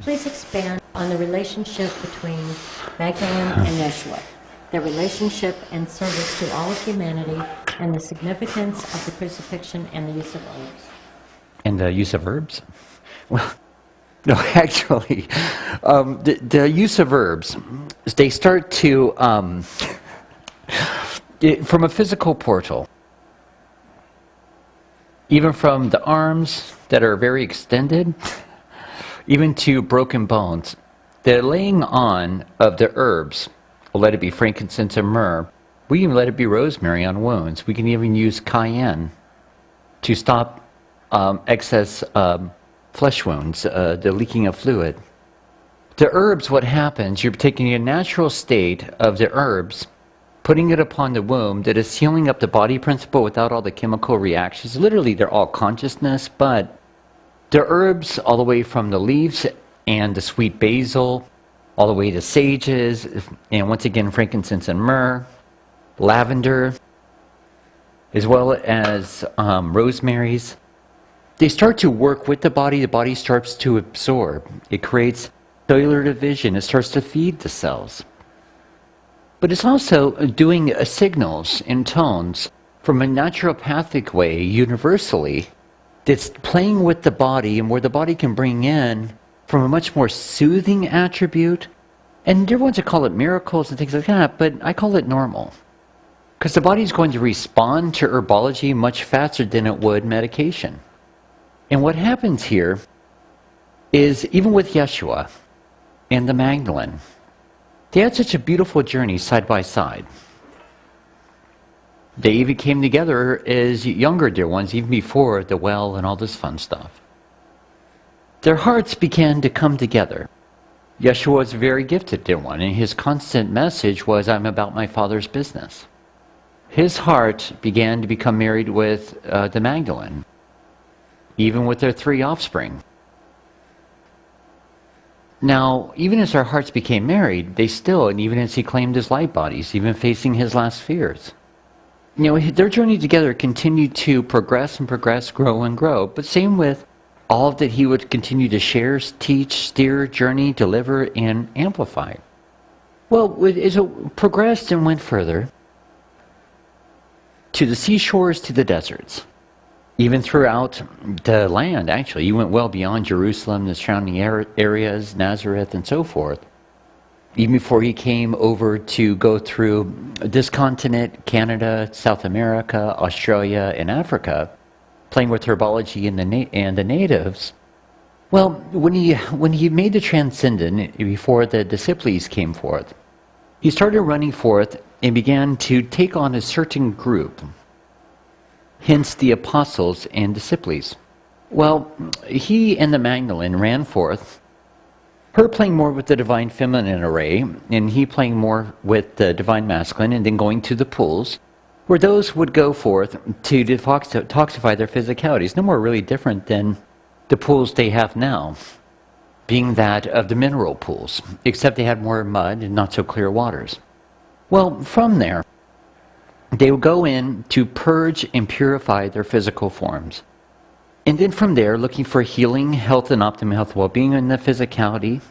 Please expand on the relationship between Magdalene and Yeshua, their relationship and service to all of humanity, and the significance of the crucifixion and the use of herbs. And the use of herbs? Well, no, actually, the use of herbs, they start to, from a physical portal, even from the arms that are very extended, even to broken bones, the laying on of the herbs, we'll let it be frankincense and myrrh, we even let it be rosemary on wounds. We can even use cayenne to stop excess flesh wounds, the leaking of fluid. The herbs, what happens, you're taking a natural state of the herbs, putting it upon the wound that is healing up the body principle without all the chemical reactions. Literally, they're all consciousness, but the herbs, all the way from the leaves and the sweet basil, all the way to sages, and once again, frankincense and myrrh, lavender, as well as rosemaries, they start to work with the body starts to absorb. It creates cellular division, it starts to feed the cells. But it's also doing signals and tones from a naturopathic way, universally, that's playing with the body and where the body can bring in from a much more soothing attribute. And there are ones that call it miracles and things like that, but I call it normal. Because the body's going to respond to herbology much faster than it would medication. And what happens here is, even with Yeshua and the Magdalene, they had such a beautiful journey side by side. They even came together as younger dear ones, even before the well and all this fun stuff. Their hearts began to come together. Yeshua was a very gifted dear one, and his constant message was, I'm about my Father's business. His heart began to become married with the Magdalene, even with their 3 offspring. Now, even as our hearts became married, they still, and even as he claimed his light bodies, even facing his last fears, their journey together continued to progress and progress, grow and grow. But same with all that he would continue to share, teach, steer, journey, deliver, and amplify. Well, as it progressed and went further, to the seashores, to the deserts, even throughout the land, actually. He went well beyond Jerusalem, the surrounding areas, Nazareth, and so forth. Even before he came over to go through this continent, Canada, South America, Australia, and Africa, playing with herbology and the natives. Well, when he made the transcendent, before the disciples came forth, he started running forth and began to take on a certain group. Hence the apostles and disciples. Well, he and the Magdalene ran forth, her playing more with the divine feminine array, and he playing more with the divine masculine, and then going to the pools, where those would go forth to detoxify their physicalities. No more really different than the pools they have now, being that of the mineral pools, except they had more mud and not so clear waters. Well, from there, they would go in to purge and purify their physical forms. And then from there, looking for healing, health, and optimal health, well-being in the physicality.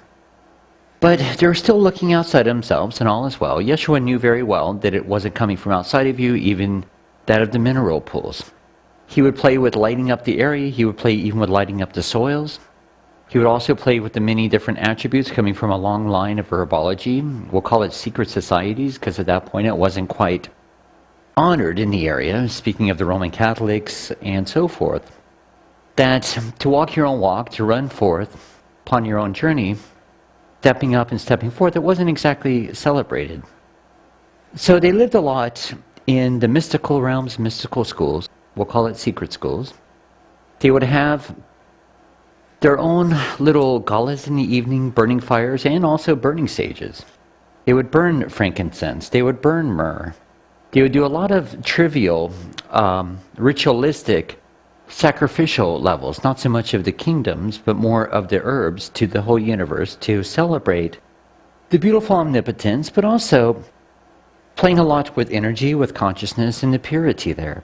But they're still looking outside themselves, and all is well. Yeshua knew very well that it wasn't coming from outside of you, even that of the mineral pools. He would play with lighting up the area. He would play even with lighting up the soils. He would also play with the many different attributes coming from a long line of herbology. We'll call it secret societies, because at that point it wasn't quite honored in the area, speaking of the Roman Catholics and so forth, that to walk your own walk, to run forth upon your own journey, stepping up and stepping forth, it wasn't exactly celebrated. So they lived a lot in the mystical realms, mystical schools. We'll call it secret schools. They would have their own little galas in the evening, burning fires, and also burning sages. They would burn frankincense. They would burn myrrh. They would do a lot of trivial, ritualistic, sacrificial levels, not so much of the kingdoms, but more of the herbs to the whole universe to celebrate the beautiful omnipotence, but also playing a lot with energy, with consciousness, and the purity there.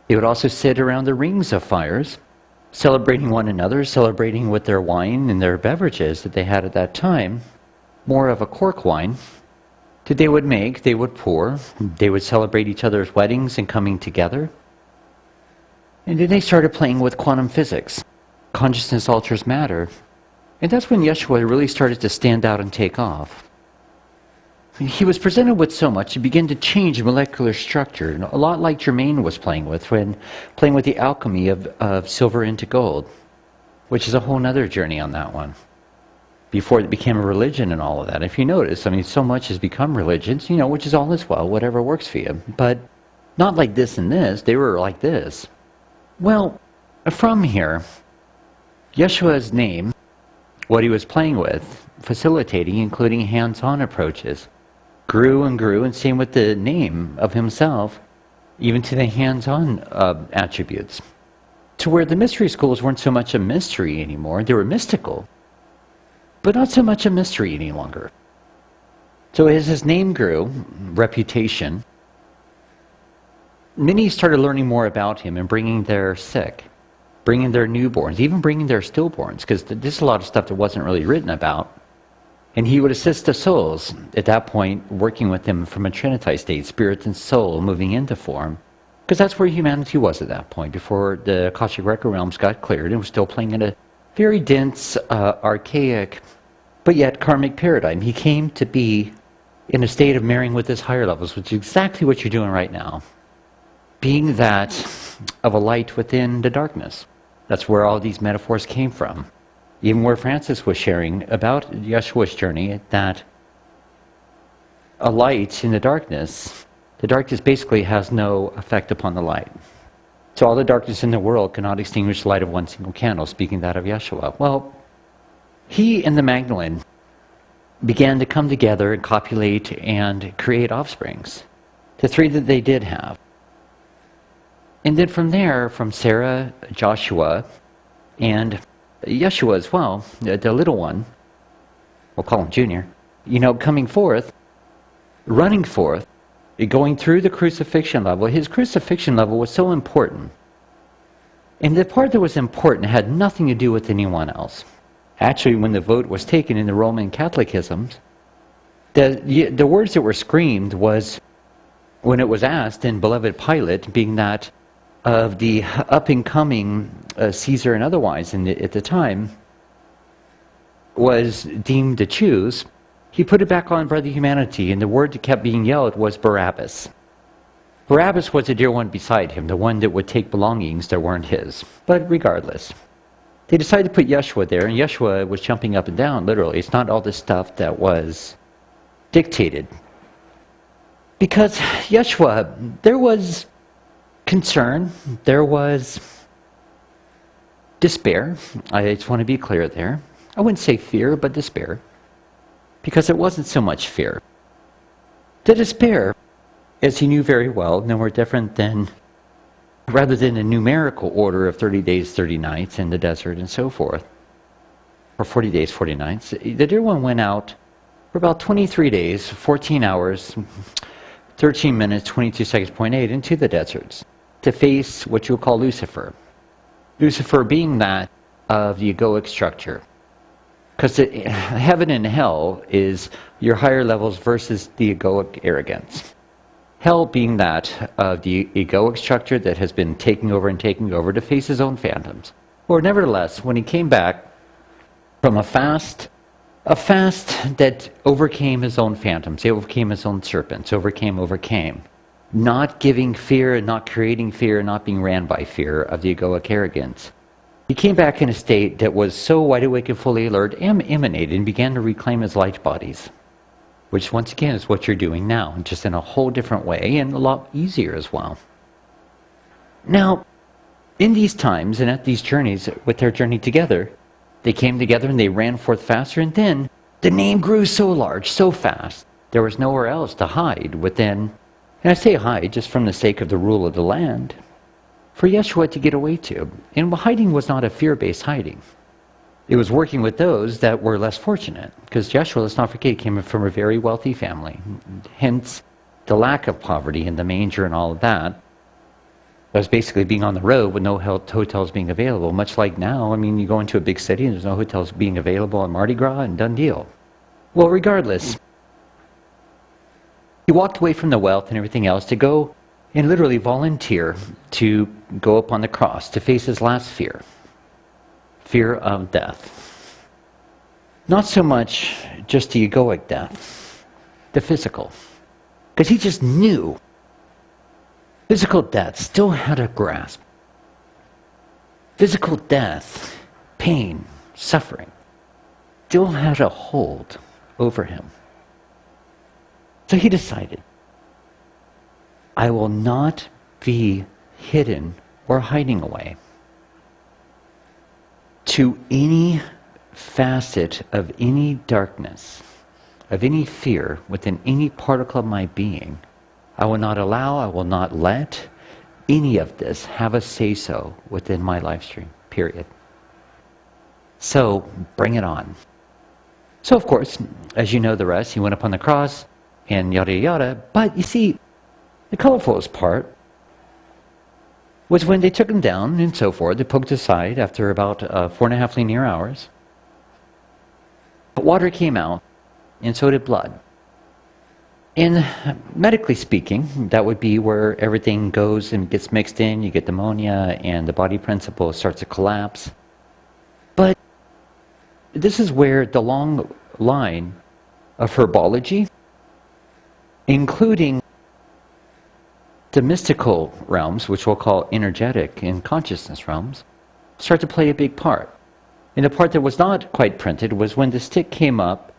They would also sit around the rings of fires, celebrating one another, celebrating with their wine and their beverages that they had at that time, more of a cork wine, that they would make, they would pour, they would celebrate each other's weddings and coming together. And then they started playing with quantum physics. Consciousness alters matter. And that's when Yeshua really started to stand out and take off. He was presented with so much, he began to change molecular structure, a lot like Germain was playing with when playing with the alchemy of silver into gold, which is a whole other journey on that one. Before it became a religion and all of that. If you notice, I mean, so much has become religions, which is all as well, whatever works for you. But not like this and this, they were like this. Well, from here, Yeshua's name, what he was playing with, facilitating, including hands-on approaches, grew and grew, and same with the name of himself, even to the hands-on attributes. To where the mystery schools weren't so much a mystery anymore, they were mystical, but not so much a mystery any longer. So as his name grew, reputation, many started learning more about him and bringing their sick, bringing their newborns, even bringing their stillborns, because there's a lot of stuff that wasn't really written about. And he would assist the souls, at that point, working with them from a trinitized state, spirit and soul moving into form. Because that's where humanity was at that point, before the Akashic Record realms got cleared and was still playing in a very dense, archaic, but yet karmic paradigm. He came to be in a state of marrying with his higher levels, which is exactly what you're doing right now. Being that of a light within the darkness. That's where all these metaphors came from. Even where Francis was sharing about Yeshua's journey, that a light in the darkness basically has no effect upon the light. So all the darkness in the world cannot extinguish the light of one single candle, speaking that of Yeshua. Well, he and the Magdalene began to come together and copulate and create offsprings. The three that they did have. And then from there, from Sarah, Joshua, and Yeshua as well, the little one, we'll call him Junior, coming forth, running forth, going through the crucifixion level. His crucifixion level was so important. And the part that was important had nothing to do with anyone else. Actually, when the vote was taken in the Roman Catholicisms, the words that were screamed was, when it was asked in Beloved Pilate, being that of the up-and-coming Caesar and otherwise at the time, was deemed to choose, he put it back on brother humanity, and the word that kept being yelled was Barabbas. Barabbas was the dear one beside him, the one that would take belongings that weren't his. But regardless, they decided to put Yeshua there, and Yeshua was jumping up and down, literally. It's not all this stuff that was dictated. Because Yeshua, there was concern, there was despair. I just want to be clear there. I wouldn't say fear, but despair. Because it wasn't so much fear. The despair, as he knew very well, no more different than, rather than a numerical order of 30 days, 30 nights in the desert and so forth, or 40 days, 40 nights, the dear one went out for about 23 days, 14 hours, 13 minutes, 22 seconds, 0.8 into the deserts to face what you'll call Lucifer. Lucifer being that of the egoic structure. Because heaven and hell is your higher levels versus the egoic arrogance. Hell being that of the egoic structure that has been taking over to face his own phantoms. Or nevertheless, when he came back from a fast that overcame his own phantoms, he overcame his own serpents, overcame. Not giving fear, not creating fear, not being ran by fear of the egoic arrogance. He came back in a state that was so wide awake and fully alert and emanated and began to reclaim his light bodies. Which once again is what you're doing now, just in a whole different way and a lot easier as well. Now, in these times and at these journeys, with their journey together, they came together and they ran forth faster, and then the name grew so large, so fast, there was nowhere else to hide within, and I say hide just from the sake of the rule of the land, for Yeshua to get away to. And hiding was not a fear-based hiding. It was working with those that were less fortunate, because Yeshua, let's not forget, came from a very wealthy family, hence the lack of poverty in the manger and all of that. That was basically being on the road with no hotels being available, much like now. I mean, you go into a big city and there's no hotels being available on Mardi Gras and done deal. Well, regardless, he walked away from the wealth and everything else to go and literally volunteer to go up on the cross, to face his last fear. Fear of death. Not so much just the egoic death, the physical. Because he just knew physical death still had a grasp. Physical death, pain, suffering, still had a hold over him. So he decided, I will not be hidden or hiding away to any facet of any darkness, of any fear within any particle of my being. I will not allow, I will not let any of this have a say-so within my life stream, period. So, bring it on. So, of course, as you know the rest, he went up on the cross and yada yada. But you see, the colorfulest part was when they took him down and so forth. They poked aside after about 4.5 linear hours. But water came out, and so did blood. And medically speaking, that would be where everything goes and gets mixed in. You get pneumonia, and the body principle starts to collapse. But this is where the long line of herbology, including the mystical realms, which we'll call energetic and consciousness realms, start to play a big part. And the part that was not quite printed was when the stick came up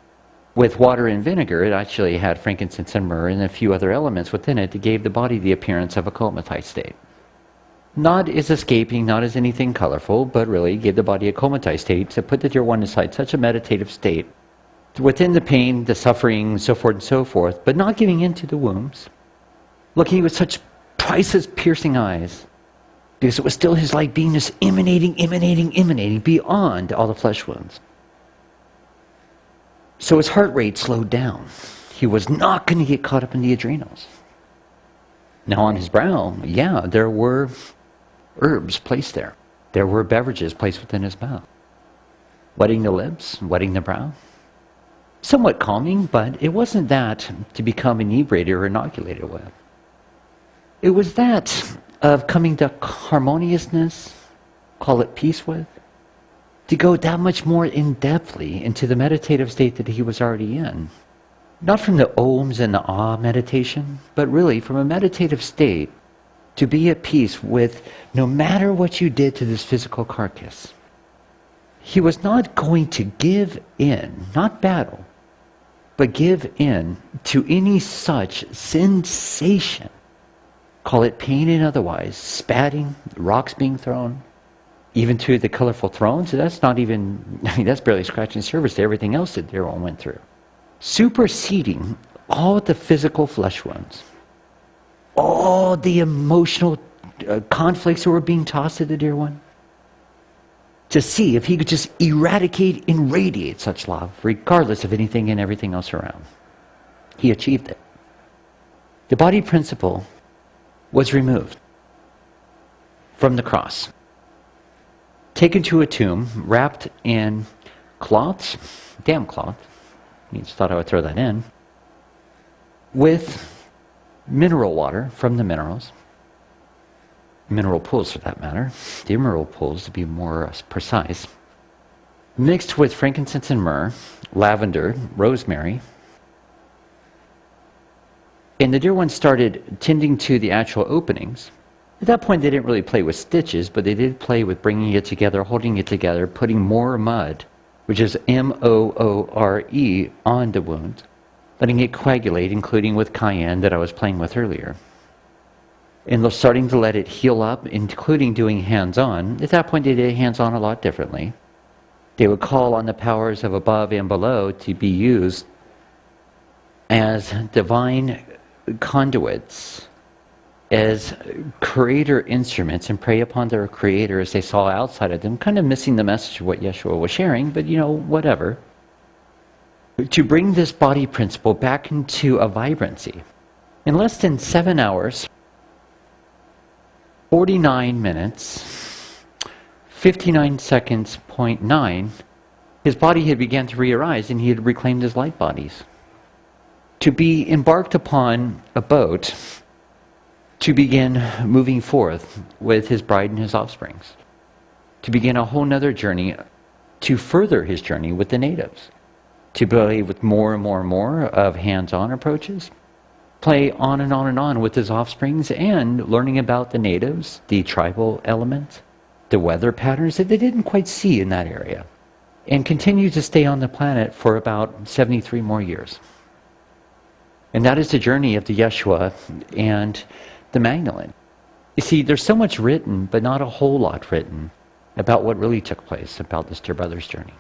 with water and vinegar. It actually had frankincense and myrrh and a few other elements within it that gave the body the appearance of a comatized state. Not as escaping, not as anything colorful, but really gave the body a comatized state to put the dear one inside such a meditative state within the pain, the suffering, so forth, but not giving in to the wounds, looking with such priceless piercing eyes, because it was still his light beingness emanating beyond all the flesh wounds. So his heart rate slowed down. He was not going to get caught up in the adrenals. Now on his brow, yeah, there were herbs placed there. There were beverages placed within his mouth. Wetting the lips, wetting the brow. Somewhat calming, but it wasn't that to become inebriated or inoculated with. It was that of coming to harmoniousness, call it peace with, to go that much more in-depthly into the meditative state that he was already in. Not from the ohms and the ah meditation, but really from a meditative state to be at peace with no matter what you did to this physical carcass. He was not going to give in, not battle, but give in to any such sensation. Call it pain and otherwise, spatting, rocks being thrown, even to the colorful thrones. That's not even, that's barely scratching the surface to everything else that dear one went through. Superseding all the physical flesh wounds, all the emotional conflicts that were being tossed at the dear one, to see if he could just eradicate and radiate such love, regardless of anything and everything else around. He achieved it. The body principle was removed from the cross, taken to a tomb, wrapped in cloths, damn cloth, I just thought I would throw that in, with mineral water from the minerals, mineral pools for that matter, the mineral pools to be more precise, mixed with frankincense and myrrh, lavender, rosemary. And the dear one started tending to the actual openings. At that point, they didn't really play with stitches, but they did play with bringing it together, holding it together, putting more mud, which is M-O-O-R-E, on the wound, letting it coagulate, including with cayenne that I was playing with earlier. And starting to let it heal up, including doing hands-on. At that point, they did hands-on a lot differently. They would call on the powers of above and below to be used as divine conduits, as creator instruments, and prey upon their creator as they saw outside of them, kind of missing the message of what Yeshua was sharing, but whatever. To bring this body principle back into a vibrancy. In less than 7 hours, 49 minutes, 59 seconds, point 9, his body had begun to re-arise and he had reclaimed his light bodies. To be embarked upon a boat to begin moving forth with his bride and his offsprings. To begin a whole nother journey to further his journey with the natives. To play with more and more and more of hands-on approaches. Play on and on and on with his offsprings and learning about the natives, the tribal element, the weather patterns that they didn't quite see in that area. And continue to stay on the planet for about 73 more years. And that is the journey of the Yeshua and the Magdalene. You see, there's so much written, but not a whole lot written about what really took place about this dear brother's journey.